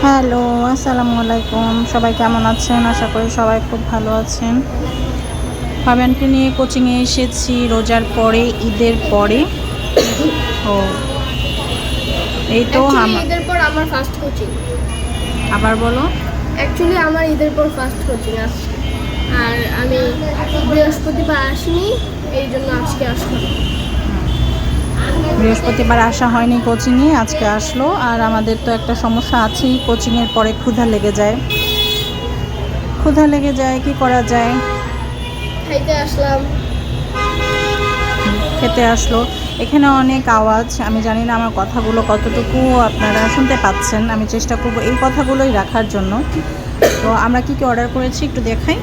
Hello, আসসালামু আলাইকুম। সবাই কেমন আছেন? আশা করি সবাই খুব ভালো আছেন। ফাবিয়ানকে নিয়ে কোচিংয়ে এসেছি রোজার পরে, ঈদের পরে। ও এই তো ঈদের পর আমার ফার্স্ট কোচিং। আবার বলো। অ্যাকচুয়ালি আমার ঈদের পর ফার্স্ট কোচিং আছে, আর আমি বৃহস্পতিবার আসিনি, এই জন্য আজকে আসলাম। বৃহস্পতিবার আসা হয়নি কোচিংয়ে, আজকে আসলো। আর আমাদের তো একটা সমস্যা আছেই, কোচিংয়ের পরে ক্ষুধা লেগে যায়। কি করা যায়? খাইতে আসলাম। খেতে আসলো। এখানে অনেক আওয়াজ, আমি জানি না আমার কথাগুলো কতটুকু আপনারা শুনতে পাচ্ছেন। আমি চেষ্টা করব এই কথাগুলোই রাখার জন্য। তো আমরা কি কি অর্ডার করেছি একটু দেখাই।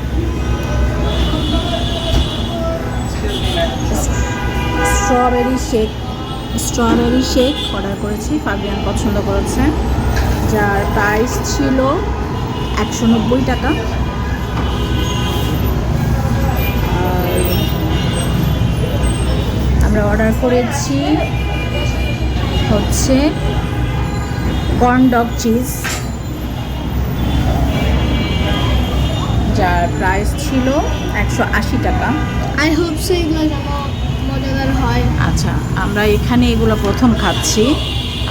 স্ট্রবেরি শেক অর্ডার করেছি, ফাবিয়ান পছন্দ করেছে, যার প্রাইস ছিল 190 টাকা। আমরা অর্ডার করেছি হচ্ছে কর্ন ডগ চিজ, যার প্রাইস ছিল 180 টাকা। আই হোপ সো এগুলো যেন মজাদার হয়। আচ্ছা, আমরা এখানে এগুলো প্রথম খাচ্ছি,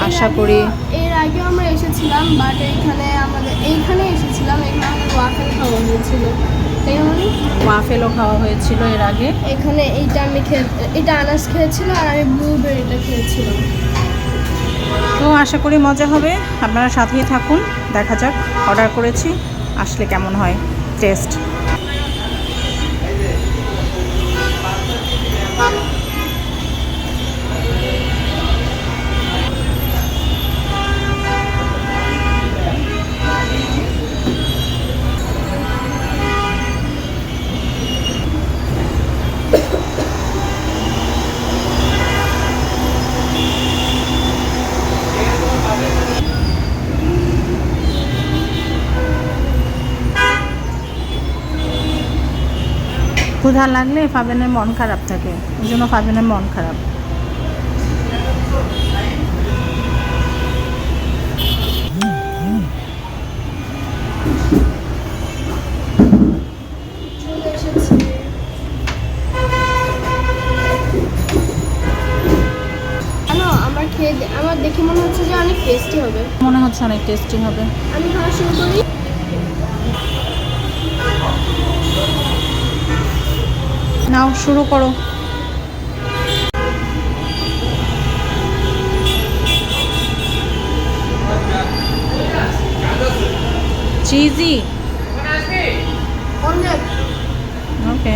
আশা করি। এর আগেও আমরা এসেছিলাম, বাট এইখানে এসেছিলাম, এখানে আমাদের ওয়াফেল খাওয়া হয়েছিল, তাই না? ওয়াফেলও খাওয়া হয়েছিল এর আগে। এখানে এটা আনাস খেয়েছিল, আর আমি ব্লুবেরিটা খেয়েছিলাম। তো আশা করি মজা হবে, আপনারা সাথেই থাকুন, দেখা যাক অর্ডার করেছি আসলে কেমন হয় টেস্ট। ক্ষুধা লাগলে ফাবিয়ানের মন খারাপ থাকে, ওই জন্য ফাবিয়ানের মন খারাপ। আমার দেখে মনে হচ্ছে যে অনেক টেস্টি হবে। মনে হচ্ছে অনেক টেস্টি হবে। আমি খাওয়া শুরু করি। নাও শুরু করো। চিজি। অনেক ওকে।